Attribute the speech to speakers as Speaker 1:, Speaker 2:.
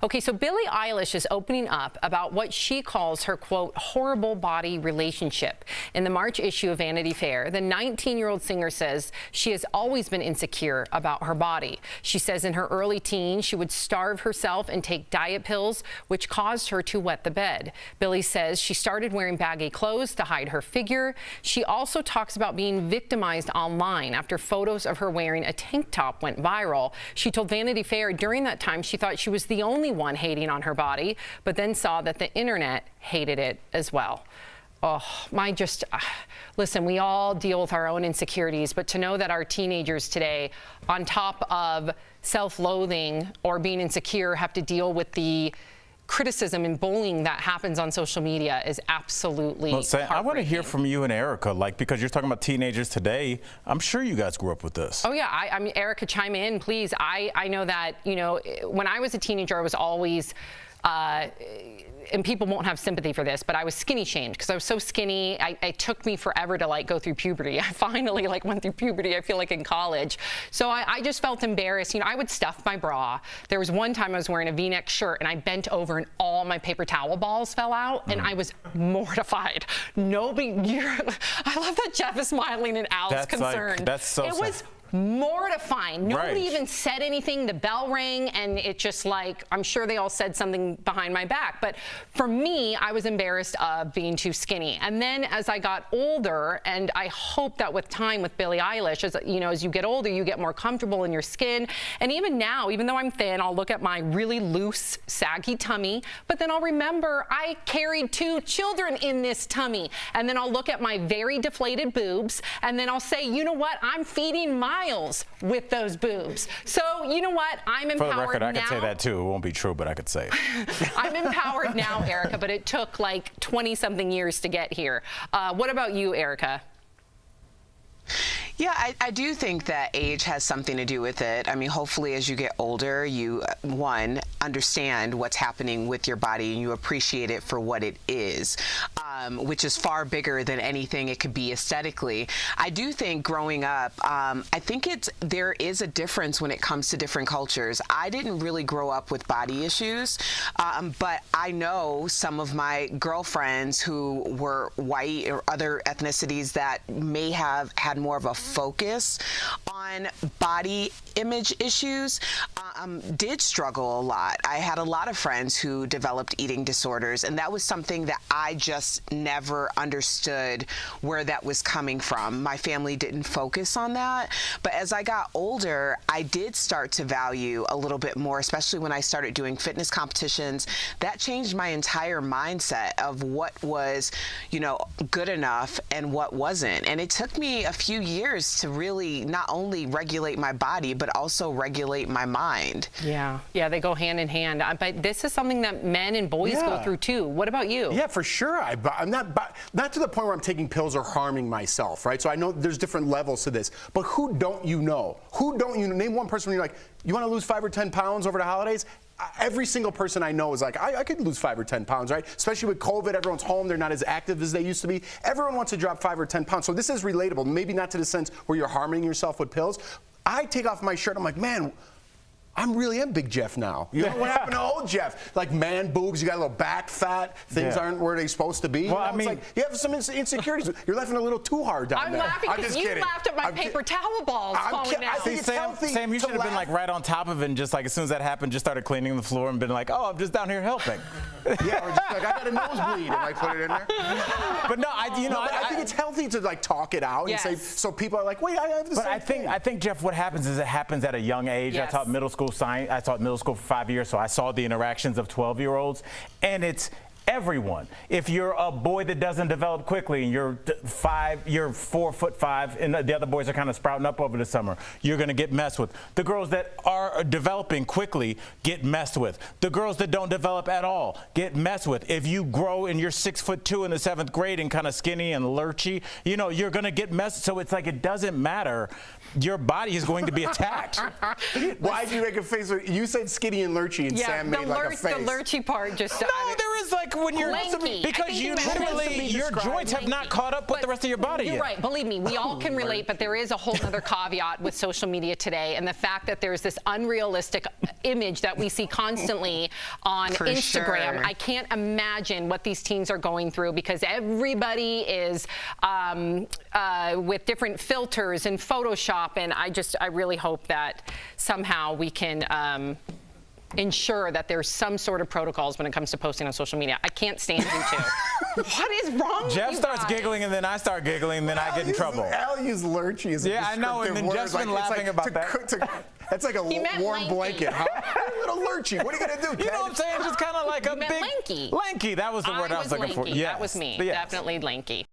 Speaker 1: Okay, so Billie Eilish is opening up about what she calls her, quote, horrible body relationship. In the March issue of Vanity Fair, the 19-year-old singer says she has always been insecure about her body. She says in her early teens, she would starve herself and take diet pills, which caused her to wet the bed. Billie says she started wearing baggy clothes to hide her figure. She also talks about being victimized online after photos of her wearing a tank top went viral. She told Vanity Fair during that time she thought she was the only one hating on her body, but then saw that the internet hated it as well. Oh, listen, we all deal with our own insecurities, but to know that our teenagers today, on top of self-loathing or being insecure, have to deal with the criticism and bullying that happens on social media is absolutely heartbreaking.
Speaker 2: I want to hear from you and Erica, because you're talking about teenagers today. I'm sure you guys grew up with this.
Speaker 1: Oh yeah, I mean, Erica, chime in, please. I know that, you know, when I was a teenager, I was always and people won't have sympathy for this, but I was skinny shamed because I was so skinny. It took me forever to go through puberty. I finally went through puberty, I feel like in college. So I just felt embarrassed. You know, I would stuff my bra. There was one time I was wearing a V-neck shirt and I bent over and all my paper towel balls fell out and I was mortified. I love that Jeff is smiling and Al's concerned.
Speaker 2: That's so sad.
Speaker 1: Was mortifying. Nobody even said anything. The bell rang and it just I'm sure they all said something behind my back. But for me, I was embarrassed of being too skinny. And then as I got older, and I hope that with time with Billie Eilish, as you get older, you get more comfortable in your skin. And even now, even though I'm thin, I'll look at my really loose, saggy tummy, but then I'll remember I carried 2 children in this tummy. And then I'll look at my very deflated boobs, and then I'll say, you know what? I'm feeding Miles with those boobs. So, you know what? I'm empowered now.
Speaker 2: For the record, I could say that too. It won't be true, but I could say it.
Speaker 1: I'm empowered now, Erica, but it took 20-something years to get here. What about you, Erica?
Speaker 3: Yeah, I do think that age has something to do with it. I mean, hopefully as you get older, you, one, understand what's happening with your body and you appreciate it for what it is, which is far bigger than anything it could be aesthetically. I do think growing up, I think there is a difference when it comes to different cultures. I didn't really grow up with body issues, but I know some of my girlfriends who were white or other ethnicities that may have had more of a focus on body image issues did struggle a lot. I had a lot of friends who developed eating disorders, and that was something that I just never understood where that was coming from. My family didn't focus on that, but as I got older, I did start to value a little bit more, especially when I started doing fitness competitions. That changed my entire mindset of what was, good enough and what wasn't. And it took me a few years to really not only regulate my body, but also regulate my mind.
Speaker 1: Yeah, they go hand in hand. But this is something that men and boys go through too. What about you?
Speaker 4: Yeah, for sure. I'm not to the point where I'm taking pills or harming myself, right? So I know there's different levels to this. But who don't you know? Who don't you know? Name one person when you're like, you want to lose 5 or 10 pounds over the holidays? Every single person I know is like, I could lose 5 or 10 pounds, right? Especially with COVID, everyone's home, they're not as active as they used to be. Everyone wants to drop 5 or 10 pounds. So this is relatable, maybe not to the sense where you're harming yourself with pills. I take off my shirt, I'm like, man, I really am Big Jeff now. You know what happened to old Jeff? Like man boobs, you got a little back fat, things aren't where they're supposed to be. Well, I mean, you have some insecurities. You're laughing a little too hard down there.
Speaker 1: I'm laughing because you laughed at my paper towel balls falling out.
Speaker 4: I think it's healthy.
Speaker 2: Sam, you should have been right on top of it and just as soon as that happened, just started cleaning the floor and been like, oh, I'm just down here helping.
Speaker 4: Yeah, or just I got a nosebleed and put it in there.
Speaker 2: But no,
Speaker 4: I think it's healthy to talk it out and say, so people are like, wait, I have the same thing.
Speaker 2: I think, Jeff, what happens is it happens at a young age.
Speaker 1: Yes.
Speaker 2: I taught middle school science. I taught middle school for 5 years, so I saw the interactions of 12-year-olds, and it's everyone. If you're a boy that doesn't develop quickly and you're 4'5", and the other boys are kind of sprouting up over the summer, you're going to get messed with. The girls that are developing quickly get messed with. The girls that don't develop at all get messed with. If you grow and you're 6'2" in the 7th grade and kind of skinny and lurchy, you're going to get messed. So it's like it doesn't matter. Your body is going to be attacked.
Speaker 4: Why'd you make a face? You said skinny and lurchy, and Sam made a face.
Speaker 1: The lurchy part just.
Speaker 2: No, there is when you're
Speaker 1: Lanky.
Speaker 2: because you literally your joints have not caught up with the rest of your body
Speaker 1: You're
Speaker 2: yet.
Speaker 1: right. Believe me, we all can relate, but there is a whole other caveat with social media today, and the fact that there's this unrealistic image that we see constantly on
Speaker 3: For
Speaker 1: Instagram.
Speaker 3: sure.
Speaker 1: I can't imagine what these teens are going through because everybody is with different filters and Photoshop, and I really hope that somehow we can ensure that there's some sort of protocols when it comes to posting on social media. I can't stand you two. What is wrong with
Speaker 2: Jeff
Speaker 1: you
Speaker 2: starts
Speaker 1: guys?
Speaker 2: giggling, and then I start giggling, and then I get in trouble.
Speaker 4: Al used lurchy as a
Speaker 2: Yeah, I know, and then
Speaker 4: descriptive
Speaker 2: Jeff's
Speaker 4: word.
Speaker 2: been
Speaker 4: It's
Speaker 2: laughing about that.
Speaker 4: That's like a
Speaker 1: He meant
Speaker 4: warm
Speaker 1: lanky.
Speaker 4: blanket, huh? A little lurchy. What are you gonna do,
Speaker 2: You
Speaker 4: Ted?
Speaker 2: know what I'm saying? Just kind of like a
Speaker 1: meant
Speaker 2: big
Speaker 1: lanky.
Speaker 2: Lanky. That was the word I was looking for.
Speaker 1: Lanky.
Speaker 2: Yes.
Speaker 1: That was me.
Speaker 2: Yes.
Speaker 1: Definitely lanky.